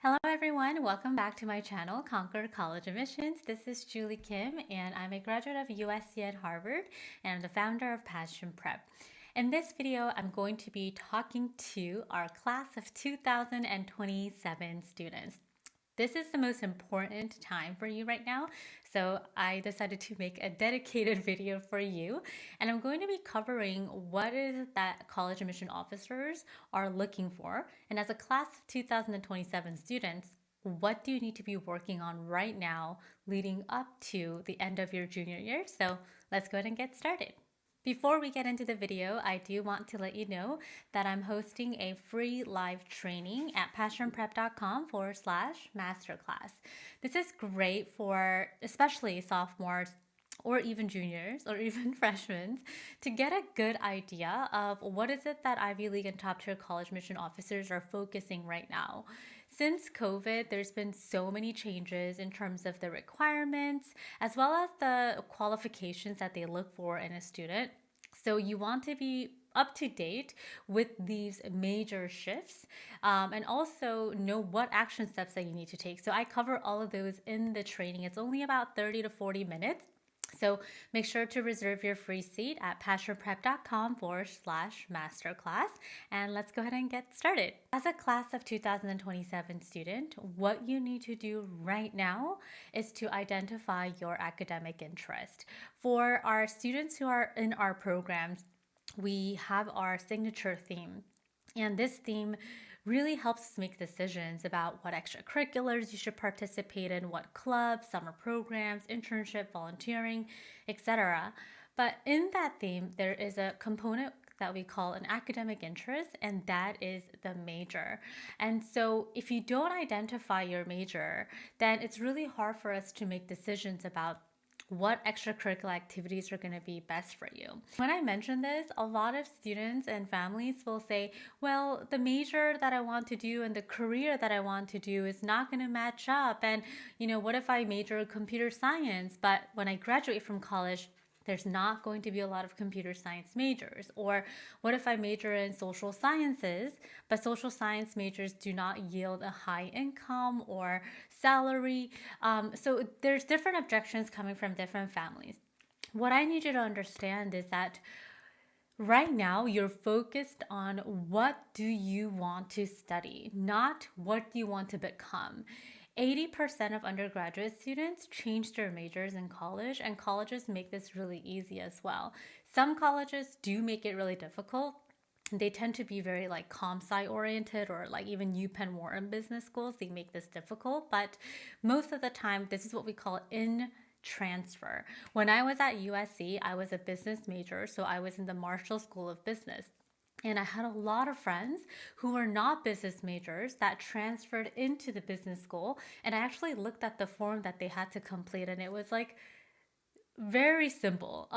Hello everyone, welcome back to my channel, Conquer College Admissions. This is Julie Kim and I'm a graduate of USC at Harvard and I'm the founder of Passion Prep. In this video, I'm going to be talking to our class of 2027 students. This is the most important time for you right now, so I decided to make a dedicated video for you, and I'm going to be covering what is that college admission officers are looking for, and as a class of 2027 students, what do you need to be working on right now leading up to the end of your junior year? So let's go ahead and get started. Before we get into the video, I do want to let you know that I'm hosting a free live training at passionprep.com/masterclass. This is great for especially sophomores or even juniors or even freshmen to get a good idea of what is it that Ivy League and top tier college admission officers are focusing right now. Since COVID, there's been so many changes in terms of the requirements as well as the qualifications that they look for in a student. So you want to be up to date with these major shifts and also know what action steps that you need to take. So I cover all of those in the training. It's only about 30 to 40 minutes. So make sure to reserve your free seat at passionprep.com/masterclass, and let's go ahead and get started. As a class of 2027 student, what you need to do right now is to identify your academic interest. For our students who are in our programs, we have our signature theme, and this theme really helps us make decisions about what extracurriculars you should participate in, what clubs, summer programs, internship, volunteering, etc. But in that theme, there is a component that we call an academic interest, and that is the major. And so if you don't identify your major, then it's really hard for us to make decisions about what extracurricular activities are going to be best for you. When I mention this, a lot of students and families will say, well, the major that I want to do and the career that I want to do is not going to match up. And, what if I major in computer science, but when I graduate from college, there's not going to be a lot of computer science majors? Or what if I major in social sciences, but social science majors do not yield a high income or salary? So there's different objections coming from different families. What I need you to understand is that right now you're focused on what do you want to study, not what do you want to become. 80% of undergraduate students change their majors in college, and colleges make this really easy as well. Some colleges do make it really difficult. They tend to be very comp sci oriented, or even UPenn Wharton business schools. They make this difficult, but most of the time, this is what we call in transfer. When I was at USC, I was a business major, so I was in the Marshall School of Business. And I had a lot of friends who were not business majors that transferred into the business school. And I actually looked at the form that they had to complete, and it was very simple.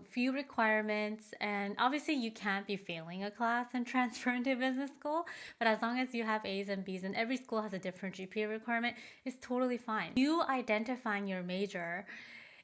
Few requirements, and obviously you can't be failing a class and transfer into business school, but as long as you have A's and B's, and every school has a different GPA requirement, it's totally fine. You identifying your major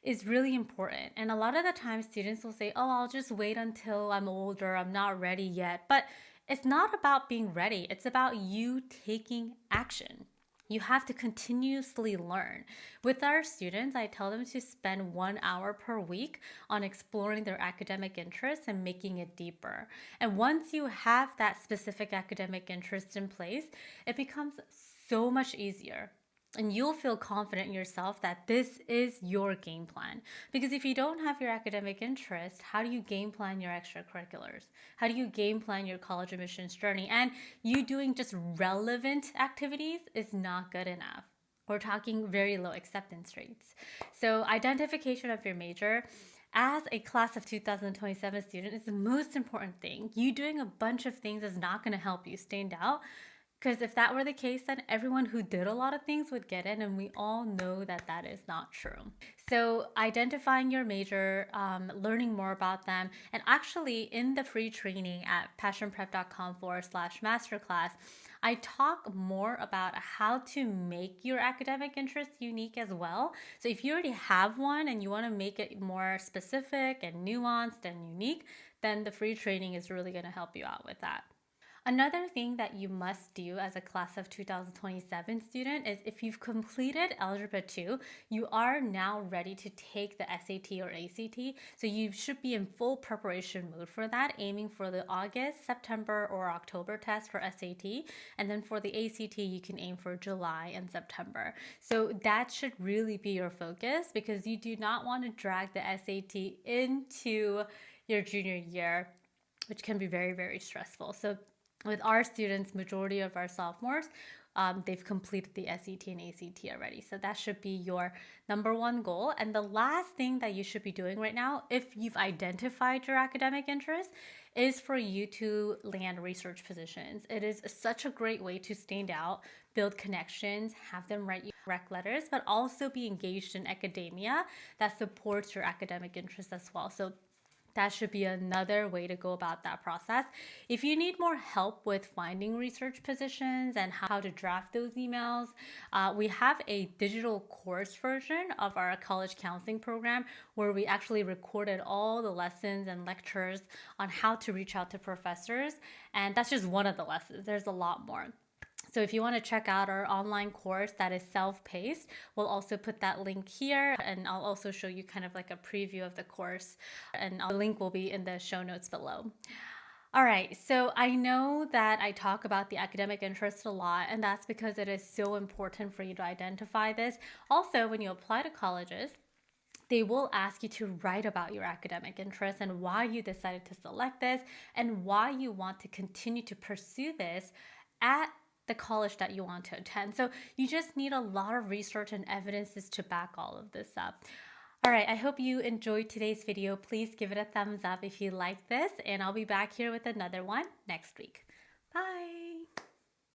is really important. And a lot of the time students will say, oh, I'll just wait until I'm older, I'm not ready yet. But it's not about being ready, it's about you taking action. You have to continuously learn. With our students, I tell them to spend 1 hour per week on exploring their academic interests and making it deeper. And once you have that specific academic interest in place, it becomes so much easier. And you'll feel confident in yourself that this is your game plan. Because if you don't have your academic interest, how do you game plan your extracurriculars? How do you game plan your college admissions journey? And you doing just relevant activities is not good enough. We're talking very low acceptance rates. So identification of your major as a class of 2027 student is the most important thing. You doing a bunch of things is not going to help you stand out. Because if that were the case, then everyone who did a lot of things would get in, and we all know that that is not true. So identifying your major, learning more about them, and actually in the free training at passionprep.com/masterclass, I talk more about how to make your academic interest unique as well. So if you already have one and you want to make it more specific and nuanced and unique, then the free training is really going to help you out with that. Another thing that you must do as a class of 2027 student is if you've completed Algebra 2, you are now ready to take the SAT or ACT. So you should be in full preparation mode for that, aiming for the August, September, or October test for SAT. And then for the ACT, you can aim for July and September. So that should really be your focus because you do not want to drag the SAT into your junior year, which can be very, very stressful. So with our students, majority of our sophomores, they've completed the SAT and ACT already. So that should be your number one goal. And the last thing that you should be doing right now, if you've identified your academic interest, is for you to land research positions. It is such a great way to stand out, build connections, have them write you rec letters, but also be engaged in academia that supports your academic interests as well. So that should be another way to go about that process. If you need more help with finding research positions and how to draft those emails, we have a digital course version of our college counseling program where we actually recorded all the lessons and lectures on how to reach out to professors. And that's just one of the lessons. There's a lot more. So if you want to check out our online course that is self-paced, we'll also put that link here, and I'll also show you kind of like a preview of the course, and the link will be in the show notes below. All right, so I know that I talk about the academic interest a lot, and that's because it is so important for you to identify this. Also, when you apply to colleges, they will ask you to write about your academic interests and why you decided to select this and why you want to continue to pursue this at the college that you want to attend. So you just need a lot of research and evidences to back all of this up. All right, I hope you enjoyed today's video. Please give it a thumbs up if you like this, and I'll be back here with another one next week. Bye.